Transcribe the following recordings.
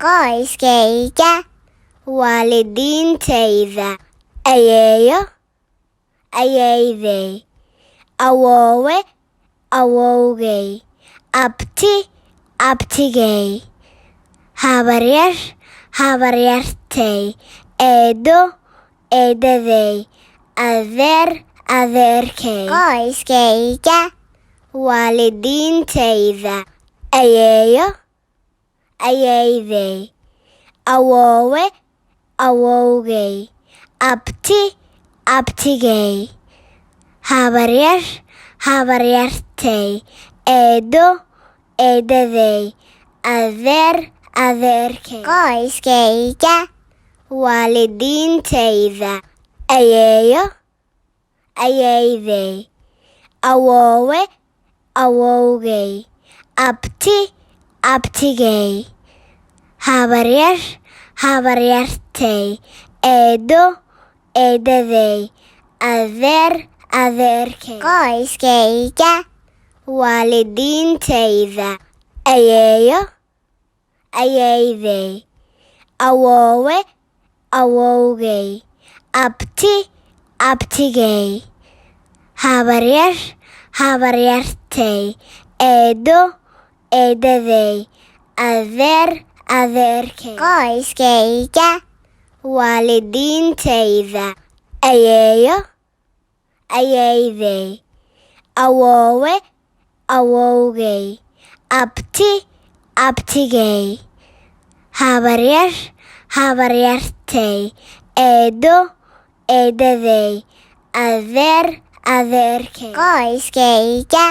qoyskayga, waalidiintayda, ayeeyo, ayeeyday, awoowe, awowgay, abti, abtigay, habaryar, habaryartay, eedo, eedaday, adeer, adeerkay, qoyskayga, waalidiintayda, ayeeyo, ayeeyday, awoowe, awowgay, abti, abtigay, habaryar, habaryartay, eedo, eedaday, adeer, adeerkay, qoyskayga, waalidiintayda, ayeeyo, ayeeyday, awoowe, awowgay, abti, abtigay, habaryar, habaryartay, eedo, eedaday, adeer, adeerkay, qoyskayga, waalidiintayda, ayeeyo, ayeeyday, awoowe, awowgay, abti, abtigay, habaryar, habaryartay, eedo, eedaday, adeer, adeerkay, qoyskayga, waalidiintayda, ayeeyo, ayeeyday, awoowe, awowgay, abti, abtigay, habaryar, habaryartay, eedo, eedaday, adeer, adeerkay, qoyskayga,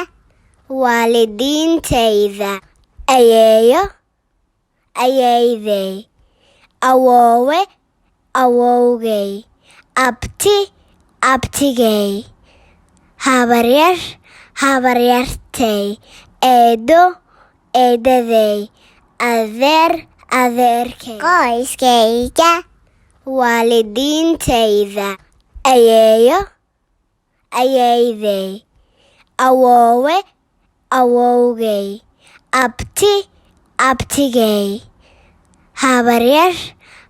waalidiintayda, ayeeyo, ayeeyday, awoowe, awowgay, abti, abtigay, habaryar, habaryartay, eedo, eedaday, adeer, adeerkay, qoyskayga, waalidiintayda, ayeeyo, ayeeyday, awoowe, awowgay, abti, abtigay, habaryar,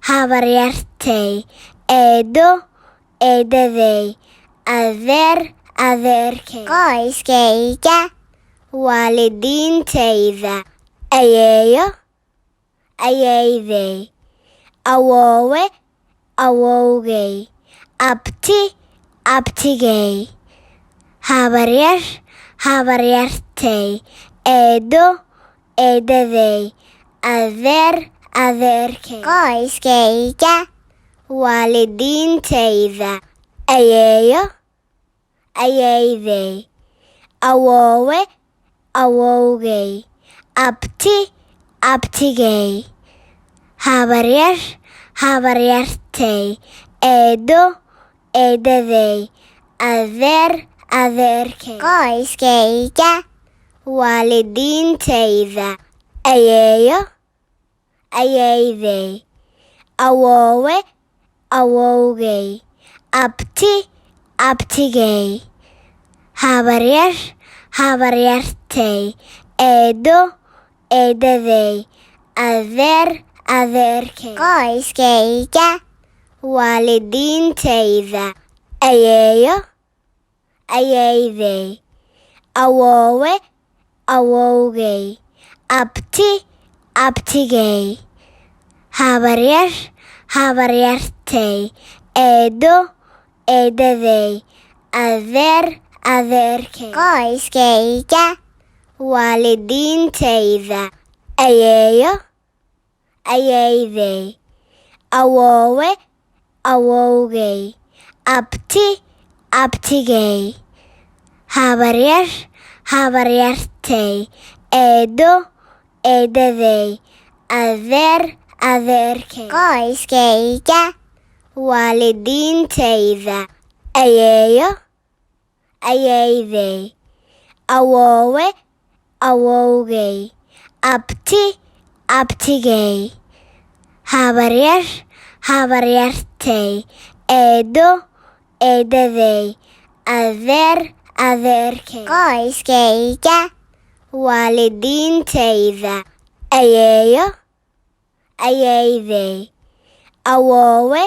habaryartay, eedo, eedaday, adeer, adeerkay, qoyskayga, waalidiintayda, ayeeyo, ayeeyday, awoowe, awowgay, abti, abtigay, habaryar, habaryartay, eedo, eedaday, adeer, adeerkay, qoyskayga, waalidiintayda, ayeeyo, ayeeyday, awoowe, awowgay, abti, abtigay, habaryar, habaryartay, eedo, eedaday, adeer, adeerkay, qoyskayga, waalidiintayda, ayeeyo, ayeeyday, awoowe, awowgay, abti, abtigay, habaryar, habaryartay, eedo, eedaday, adeer, adeerkay, qoyskayga, waalidiintayda, ayeeyo, ayeeyday, awoowe, awowgay, abti, abtigay, habaryar, habaryartay, eedo, eedaday, adeer, adeerkay, qoyskayga, waalidiintayda, ayeeyo, ayeeyday, awoowe, awowgay, abti, abtigay, habaryar, habaryartay, eedo, eedaday, adeer, adeerkay, qoyskayga, waalidiintayda, ayeeyo, ayeeyday, awoowe, awowgay, abti, abtigay, habaryar, habaryartay, eedo, eedaday, adeer, adeerkay, qoyskayga, waalidiintayda, ayeeyo, ayeeyday, awoowe,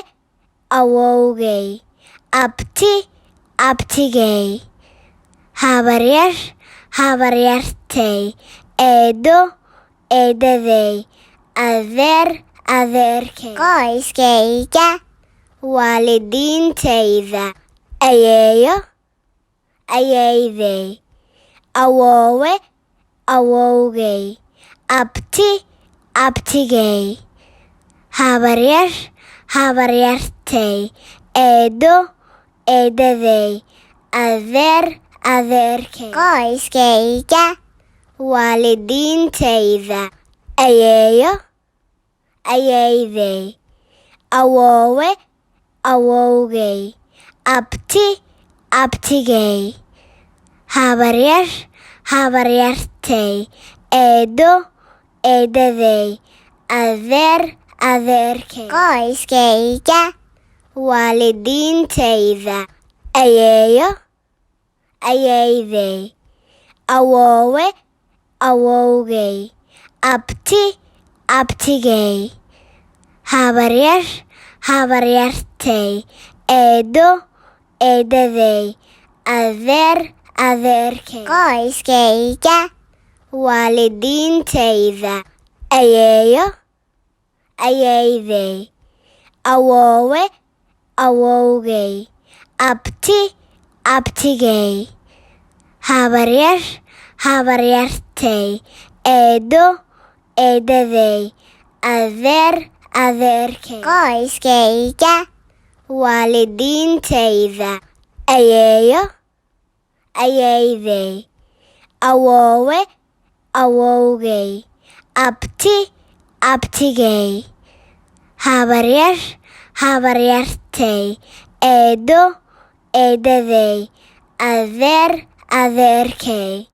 awowgay, abti, abtigay, habaryar, habaryartay, eedo, eedaday, adeer, adeerkay. Qoyskayga, waalidiintayda, ayeeyo, ayeeyday, awoowe, awowgay, abti, abtigay, habaryar, habaryartay, eedo, eedaday, adeer, adeerkay. Qoyskayga, waalidiintayda, ayeeyo, ayeeyday, awoowe, awowgay, abti, abtigay, habaryar, habaryartay, eedo, eedaday, adeer, adeerkay. Qoyskayga, waalidiintayda, ayeeyo, ayeeyday, awoowe, awowgay, abti, abtigay, habaryar, habaryartay, eedo, eedaday, adeer, adeerkay. Qoyskayga, waalidiintayda, ayeeyo, ayeeyday, awoowe, awowgay, abti, abtigay, habaryar, habaryartay, eedo, eedaday, adeer, adeerkay. Qoyskayga, waalidiintayda, ayeeyo, ayeeyday, awoowe, awowgay, abti, abtigay, habaryar, habaryartay, eedo, eedaday, adeer, adeerkay.